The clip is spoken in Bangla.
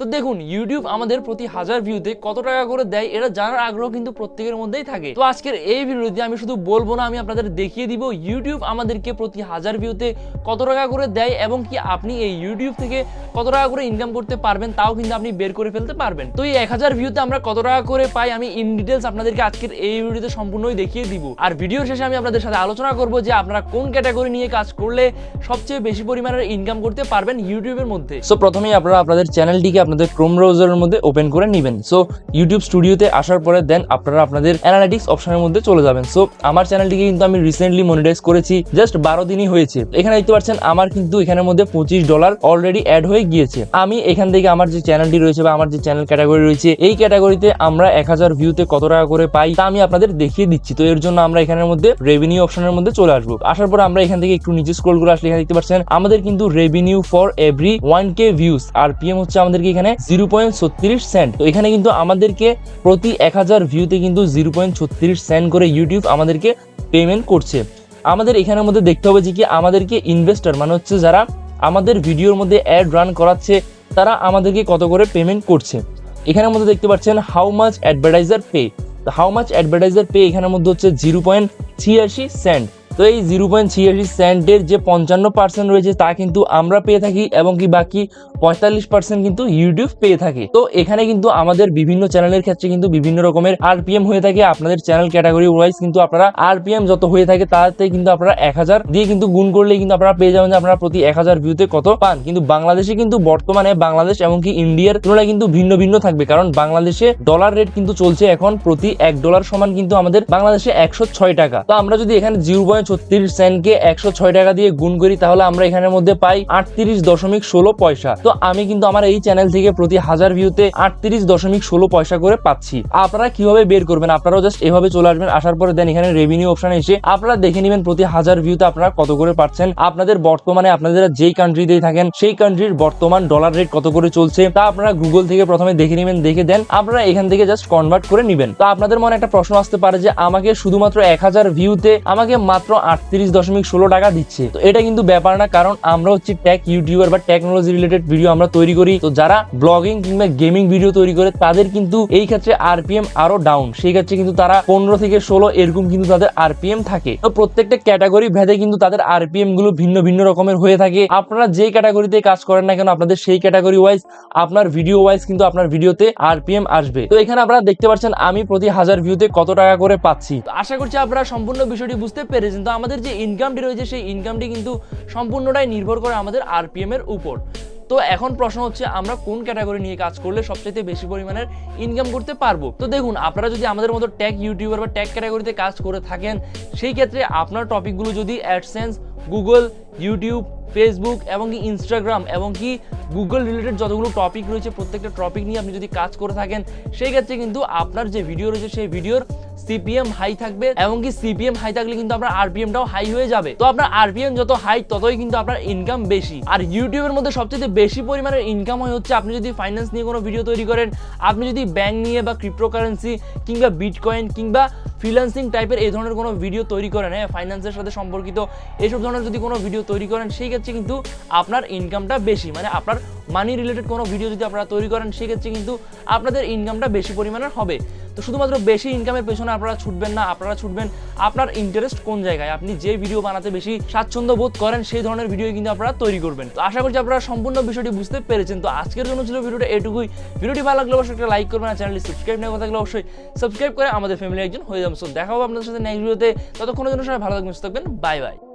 তো দেখুন ইউটিউব আমাদের প্রতি 1000 ভিউতে কত টাকা করে দেয় এটা জানার আগ্রহ কিন্তু প্রত্যেকের মধ্যেই থাকে। তো আজকের এই ভিডিওতে আমি শুধু বলবো না, আমি আপনাদের দেখিয়ে দিব ইউটিউব আমাদেরকে প্রতি 1000 ভিউতে কত টাকা করে দেয় এবং কি আপনি এই ইউটিউব থেকে কত টাকা করে ইনকাম করতে পারবেন তাও কিন্তু আপনি বের করে ফেলতে পারবেন। তো এই 1000 ভিউতে আমরা কত টাকা করে পাই আমি ইন ডিটেইলস আপনাদেরকে আজকের এই ভিডিওতে সম্পূর্ণই দেখিয়ে দিব। আর ভিডিওর শেষে আমি আপনাদের সাথে আলোচনা করব যে আপনারা কোন ক্যাটাগরি নিয়ে কাজ করলে সবচেয়ে বেশি পরিমাণের ইনকাম করতে পারবেন ইউটিউবের মধ্যে। সো প্রথমেই আপনারা আপনাদের চ্যানেলটিকে আপনাদের ক্রোম ব্রাউজারের মধ্যে ওপেন করে নেবেন। সো ইউটিউব স্টুডিওতে আসার পরে দেন আপনারা আপনাদের অ্যানালিটিক্স অপশনের মধ্যে চলে যাবেন। সো আমার চ্যানেলটিকে কিন্তু আমি রিসেন্টলি মনিটাইজ করেছি, জাস্ট 12 দিনই হয়েছে। এখানে দেখতে পাচ্ছেন আমার কিন্তু এখানের মধ্যে $25 অলরেডি অ্যাড হয়ে গিয়েছে। আমি এখান থেকে আমার যে চ্যানেলটি রয়েছে বা আমার যে চ্যানেল ক্যাটাগরি রয়েছে এই ক্যাটাগরিতে আমরা 1000 ভিউতে কত টাকা করে পাই তা আমি আপনাদের দেখিয়ে দিচ্ছি। তো এর জন্য আমরা এখানের মধ্যে রেভিনিউ অপশনের মধ্যে চলে আসবো। আসার পর আমরা এখান থেকে একটু নিচে স্ক্রল করে আসলে এখানে দেখতে পাচ্ছেন আমাদের কিন্তু revenue for every 1K views R PM হচ্ছে আমাদেরকে এখানে 0.36 সেন্ট। তো এখানে কিন্তু আমাদেরকে প্রতি 1000 ভিউতে কিন্তু 0.36 সেন্ট করে ইউটিউব আমাদেরকে পেমেন্ট করছে। আমাদের এখানের মধ্যে দেখতে হবে যে কি আমাদেরকে ইনভেস্টর মানে হচ্ছে যারা আমাদের ভিডিওর মধ্যে অ্যাড রান করাচ্ছে তারা আমাদেরকে কত করে পেমেন্ট করছে। এখানের মধ্যে দেখতে পাচ্ছেন হাউ মাচ অ্যাডভার্টাইজার পে। তো হাউ মাচ অ্যাডভার্টাইজার পে এখানের মধ্যে হচ্ছে 0.86 সেন্ট। তো এই 0.86 সেন্টের যে 55% রয়েছে তা কিন্তু আমরা পেয়ে থাকি এবং কি বাকি 45% কিন্তু ইউটিউব পেয়ে থাকে। তো এখানে কিন্তু আমাদের বিভিন্ন চ্যানেলের ক্ষেত্রে কিন্তু বিভিন্ন রকমের আরপিএম হয়ে থাকে। আপনাদের চ্যানেল ক্যাটাগরি ওয়াইজ কিন্তু আপনারা আরপিএম যত হয়ে থাকে তাতে কিন্তু আপনারা 1000 দিয়ে কিন্তু গুণ করলেই কিন্তু আপনারা পেয়ে যাবেন যে আপনারা প্রতি 1000 ভিউতে কত পান। কিন্তু বাংলাদেশে কিন্তু বর্তমানে বাংলাদেশ এবং কি ইন্ডিয়ার তুলনায় কিন্তু ভিন্ন ভিন্ন থাকবে, কারণ বাংলাদেশে ডলার রেট কিন্তু চলছে এখন প্রতি $1 সমান কিন্তু আমাদের বাংলাদেশে 106 টাকা। তো আমরা যদি এখানে 0.36 সেন্টকে 106 টাকা দিয়ে গুণ করি তাহলে আমরা এখানের মধ্যে পাই 38.16 পয়সা। তো আমি কিন্তু আমার এই চ্যানেল থেকে প্রতি 1000 ভিউতে 38.16 পয়সা করে পাচ্ছি। আপনারা কিভাবে বের করবেন? আপনারাও জাস্ট এভাবে চলে আসবেন, আসার পরে দেন এখানে রেভিনিউ অপশনে এসে আপনারা দেখে নেবেন প্রতি 1000 ভিউতে আপনারা কত করে পাচ্ছেন। আপনাদের বর্তমানে আপনারা যেই কান্ট্রিতেই থাকেন সেই কান্ট্রির বর্তমান ডলার রেট কত করে চলছে তা আপনারা গুগল থেকে প্রথমে দেখে নেবেন, দেখে দেন আপনারা এখান থেকে জাস্ট কনভার্ট করে নেবেন। তো আপনাদের মনে একটা প্রশ্ন আসতে পারে যে আমাকে শুধুমাত্র 1000 ভিউতে আমাকে মাত্র 38.16 টাকা দিচ্ছে। তো এটা কিন্তু ব্যাপার না, কারণ আমরা হচ্ছে টেক ইউটিউবার বা টেকনোলজি রিলেটেড ভিডিও আমরা তৈরি করি। তো যারা ব্লগিং কিংবা গেমিং ভিডিও তৈরি করে তাদের কিন্তু এই ক্ষেত্রে আরপিএম আরো ডাউন, সেই ক্ষেত্রে কিন্তু তারা 15 থেকে 16 এরকম কিন্তু তাদের আরপিএম থাকে। তো প্রত্যেকটা ক্যাটাগরি ভেদে কিন্তু তাদের আরপিএম গুলো ভিন্ন ভিন্ন রকমের হয়ে থাকে। আপনারা যে ক্যাটাগরিতে কাজ করেন না কেন আপনাদের সেই ক্যাটাগরি ওয়াইজ আপনার ভিডিও ওয়াইজ কিন্তু আপনার ভিডিওতে আরপিএম আসবে। তো এখানে আপনারা দেখতে পাচ্ছেন আমি প্রতি 1000 ভিউতে কত টাকা করে পাচ্ছি। আশা করছি আপনারা সম্পূর্ণ বিষয়টি বুঝতে পেরেছেন। তো আমাদের যে ইনকামটি রয়েছে সেই ইনকামটি কিন্তু সম্পূর্ণটাই নির্ভর করে আমাদের আরপিএম এর উপর। তো এখন প্রশ্ন হচ্ছে আমরা কোন ক্যাটাগরি নিয়ে কাজ করলে সবচেয়ে বেশি পরিমাণের ইনকাম করতে পারবো। তো দেখুন আপনারা যদি আমাদের মতো টেক ইউটিউবার বা টেক ক্যাটাগরিতে কাজ করে থাকেন সেই ক্ষেত্রে আপনার টপিকগুলো যদি অ্যাডসেন্স, গুগল, ইউটিউব, ফেসবুক এবং কি ইনস্টাগ্রাম এবং কি গুগল রিলেটেড যতগুলো টপিক রয়েছে প্রত্যেকটা টপিক নিয়ে আপনি যদি কাজ করে থাকেন সেই ক্ষেত্রে কিন্তু আপনার যে ভিডিও রয়েছে সেই ভিডিওর সিপিএম হাই থাকবে এবং কি সিপিএম হাই থাকলে কিন্তু আপনার আরপিএমটাও হাই হয়ে যাবে। তো আপনার আরপিএম যত হাই ততই কিন্তু আপনার ইনকাম বেশি। আর ইউটিউবের মধ্যে সবচেয়ে বেশি পরিমাণের ইনকাম হয় হচ্ছে আপনি যদি ফাইন্যান্স নিয়ে কোনো ভিডিও তৈরি করেন, আপনি যদি ব্যাংক নিয়ে বা ক্রিপ্টোকারেন্সি কিংবা বিটকয়েন কিংবা ফ্রিল্যান্সিং টাইপের এই ধরনের কোনো ভিডিও তৈরি করেন, হ্যাঁ ফাইন্যান্সের সাথে সম্পর্কিত এইসব ধরনের যদি কোনো ভিডিও তৈরি করেন সেই ক্ষেত্রে কিন্তু আপনার ইনকামটা বেশি, মানে আপনার মানি রিলেটেড কোনো ভিডিও যদি আপনারা তৈরি করেন সেই ক্ষেত্রে কিন্তু আপনাদের ইনকামটা বেশি পরিমাণের হবে। তো শুধুমাত্র বেশি ইনকামের পেছনে আপনারা ছুটবেন না, আপনারা ছুটবেন আপনার ইন্টারেস্ট কোন জায়গায়, আপনি যে ভিডিও বানাতে বেশি স্বাচ্ছন্দ্য বোধ করেন সেই ধরনের ভিডিও কিন্তু আপনারা তৈরি করবেন। তো আশা করছি আপনারা সম্পূর্ণ বিষয়টি বুঝতে পেরেছেন। তো আজকের জন্য ছিল ভিডিওটা এটুকুই। ভিডিওটি ভালো লাগলে অবশ্যই একটা লাইক করবেন, আর চ্যানেলটি সাবস্ক্রাইব না করে থাকলে অবশ্যই সাবস্ক্রাইব করে আমাদের ফ্যামিলি একজন হয়ে যাবেন। সো দেখা হবে আপনাদের সাথে নেক্সট ভিডিওতে, ততক্ষণের জন্য সবাই ভালো থাকবেন, সুস্থ থাকবেন, বাই বাই।